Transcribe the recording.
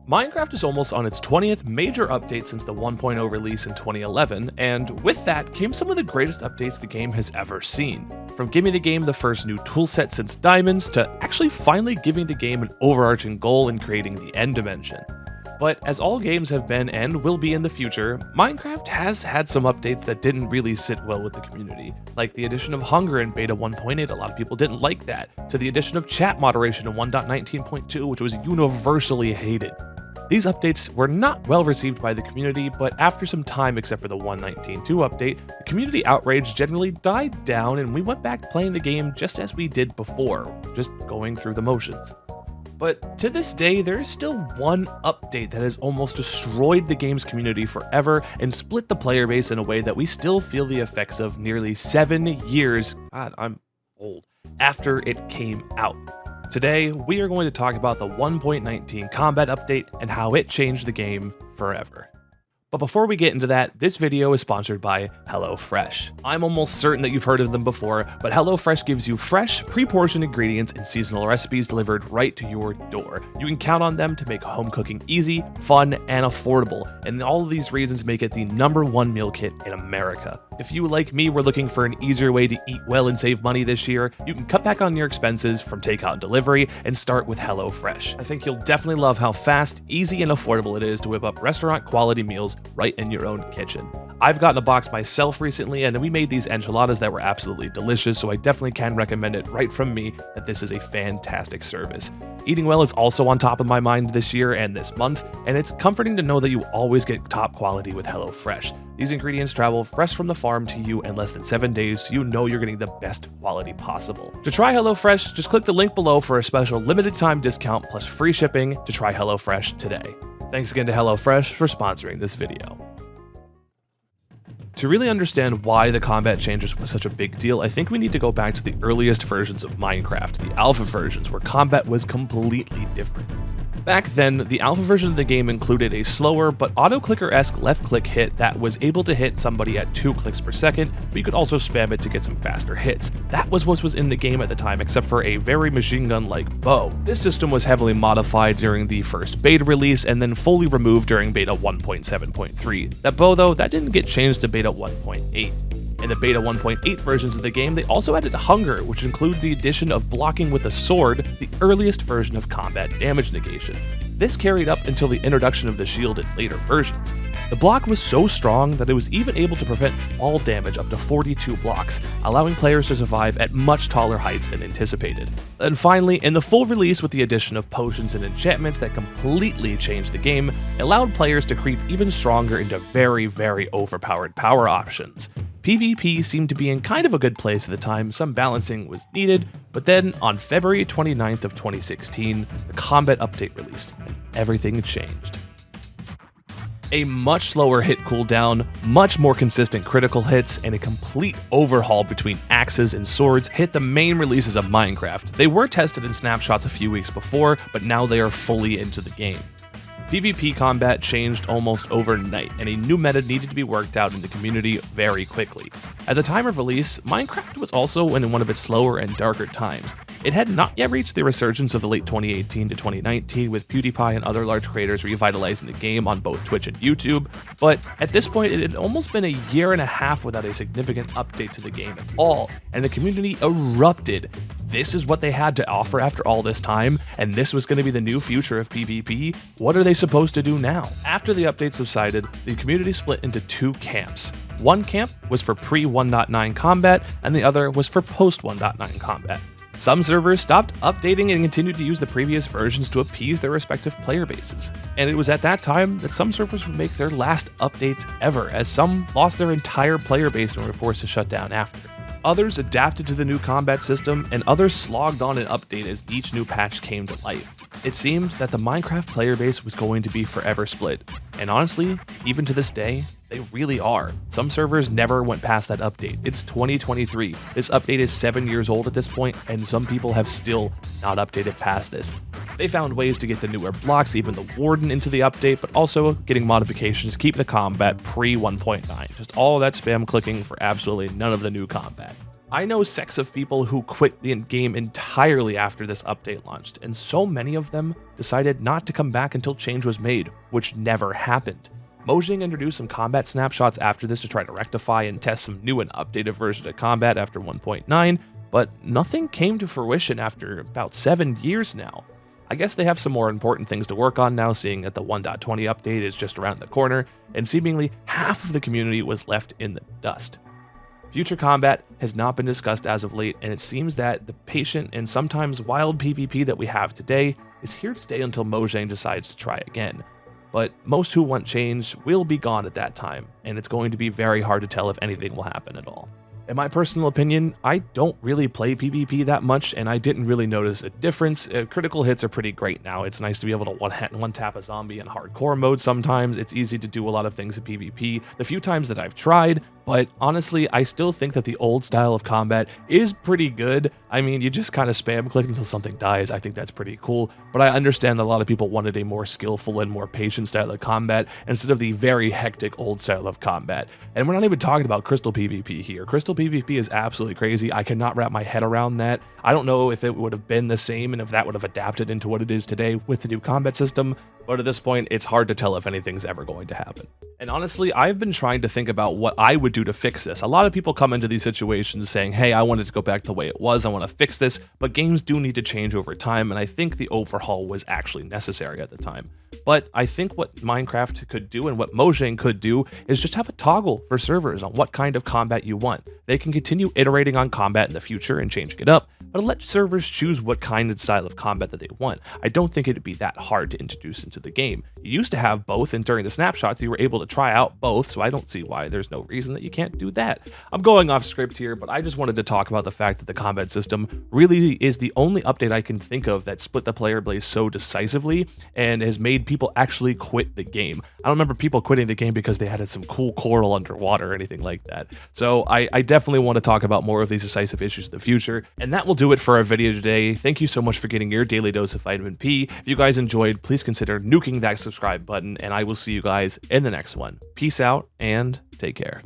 Minecraft is almost on its 20th major update since the 1.0 release in 2011, and with that came some of the greatest updates the game has ever seen. From giving the game the first new toolset since Diamonds, to actually finally giving the game an overarching goal in creating the End Dimension. But as all games have been and will be in the future, Minecraft has had some updates that didn't really sit well with the community, like the addition of Hunger in Beta 1.8, a lot of people didn't like that, to the addition of chat moderation in 1.19.2, which was universally hated. These updates were not well received by the community, but after some time, except for the 1.19.2 update, the community outrage generally died down and we went back playing the game just as we did before, just going through the motions. But to this day, there is still one update that has almost destroyed the game's community forever and split the player base in a way that we still feel the effects of nearly 7 years, God, I'm old, after it came out. Today, we are going to talk about the 1.19 combat update and how it changed the game forever. But before we get into that, this video is sponsored by HelloFresh. I'm almost certain that you've heard of them before, but HelloFresh gives you fresh, pre-portioned ingredients and seasonal recipes delivered right to your door. You can count on them to make home cooking easy, fun, and affordable, and all of these reasons make it the #1 meal kit in America. If you, like me, were looking for an easier way to eat well and save money this year, you can cut back on your expenses from takeout and delivery and start with HelloFresh. I think you'll definitely love how fast, easy, and affordable it is to whip up restaurant-quality meals right in your own kitchen. I've gotten a box myself recently, and we made these enchiladas that were absolutely delicious, so I definitely can recommend it right from me that this is a fantastic service. Eating well is also on top of my mind this year and this month, and it's comforting to know that you always get top quality with HelloFresh. These ingredients travel fresh from the farm to you in less than 7 days, so you know you're getting the best quality possible. To try HelloFresh, just click the link below for a special limited time discount plus free shipping to try HelloFresh today. Thanks again to HelloFresh for sponsoring this video. To really understand why the combat changes was such a big deal, I think we need to go back to the earliest versions of Minecraft, the alpha versions, where combat was completely different. Back then, the alpha version of the game included a slower but auto-clicker-esque left-click hit that was able to hit somebody at 2 clicks per second, but you could also spam it to get some faster hits. That was what was in the game at the time, except for a very machine gun-like bow. This system was heavily modified during the first beta release and then fully removed during beta 1.7.3. That bow, though, that didn't get changed to beta 1.8. In the beta 1.8 versions of the game, they also added Hunger, which included the addition of blocking with a sword, the earliest version of combat damage negation. This carried up until the introduction of the shield in later versions. The block was so strong that it was even able to prevent fall damage up to 42 blocks, allowing players to survive at much taller heights than anticipated. And finally, in the full release with the addition of potions and enchantments that completely changed the game, it allowed players to creep even stronger into very, very overpowered power options. PvP seemed to be in kind of a good place at the time, some balancing was needed, but then on February 29th of 2016, the combat update released, and everything changed. A much slower hit cooldown, much more consistent critical hits, and a complete overhaul between axes and swords hit the main releases of Minecraft. They were tested in snapshots a few weeks before, but now they are fully into the game. PvP combat changed almost overnight, and a new meta needed to be worked out in the community very quickly. At the time of release, Minecraft was also in one of its slower and darker times. It had not yet reached the resurgence of the late 2018 to 2019, with PewDiePie and other large creators revitalizing the game on both Twitch and YouTube, but at this point it had almost been a year and a half without a significant update to the game at all, and the community erupted. This is what they had to offer after all this time, and this was going to be the new future of PvP. What are they supposed to do now? After the update subsided, the community split into 2 camps. One camp was for pre-1.9 combat, and the other was for post-1.9 combat. Some servers stopped updating and continued to use the previous versions to appease their respective player bases. And it was at that time that some servers would make their last updates ever, as some lost their entire player base and were forced to shut down after. Others adapted to the new combat system, and others slogged on an update as each new patch came to life. It seemed that the Minecraft player base was going to be forever split, and honestly, even to this day, they really are. Some servers never went past that update. It's 2023. This update is 7 years old at this point, and some people have still not updated past this. They found ways to get the newer blocks, even the Warden, into the update, but also getting modifications to keep the combat pre 1.9. Just all of that spam clicking for absolutely none of the new combat. I know sects of people who quit the game entirely after this update launched, and so many of them decided not to come back until change was made, which never happened. Mojang introduced some combat snapshots after this to try to rectify and test some new and updated versions of combat after 1.9, but nothing came to fruition after about 7 years now. I guess they have some more important things to work on now, seeing that the 1.20 update is just around the corner, and seemingly half of the community was left in the dust. Future combat has not been discussed as of late, and it seems that the patient and sometimes wild PvP that we have today is here to stay until Mojang decides to try again. But most who want change will be gone at that time, and it's going to be very hard to tell if anything will happen at all. In my personal opinion, I don't really play PvP that much, and I didn't really notice a difference. Critical hits are pretty great now. It's nice to be able to one-tap a zombie in hardcore mode sometimes. It's easy to do a lot of things in PvP. The few times that I've tried, but honestly, I still think that the old style of combat is pretty good. I mean, you just kind of spam click until something dies. I think that's pretty cool, but I understand that a lot of people wanted a more skillful and more patient style of combat instead of the very hectic old style of combat. And we're not even talking about Crystal PvP here. Crystal PvP is absolutely crazy. I cannot wrap my head around that. I don't know if it would have been the same and if that would have adapted into what it is today with the new combat system, but at this point, it's hard to tell if anything's ever going to happen. And honestly, I've been trying to think about what I would do to fix this. A lot of people come into these situations saying, hey, I want it to go back the way it was, I want to fix this, but games do need to change over time, and I think the overhaul was actually necessary at the time. But I think what Minecraft could do and what Mojang could do is just have a toggle for servers on what kind of combat you want. They can continue iterating on combat in the future and changing it up, but let servers choose what kind and style of combat that they want. I don't think it'd be that hard to introduce into the game. You used to have both, and during the snapshots you were able to try out both, so I don't see why there's no reason that you can't do that. I'm going off script here, but I just wanted to talk about the fact that the combat system really is the only update I can think of that split the player base so decisively and has made people actually quit the game. I don't remember people quitting the game because they had some cool coral underwater or anything like that. So I definitely want to talk about more of these decisive issues in the future, and that will do it for our video today. Thank you so much for getting your daily dose of vitamin P. If you guys enjoyed, please consider nuking that subscribe button, and I will see you guys in the next one. Peace out and take care.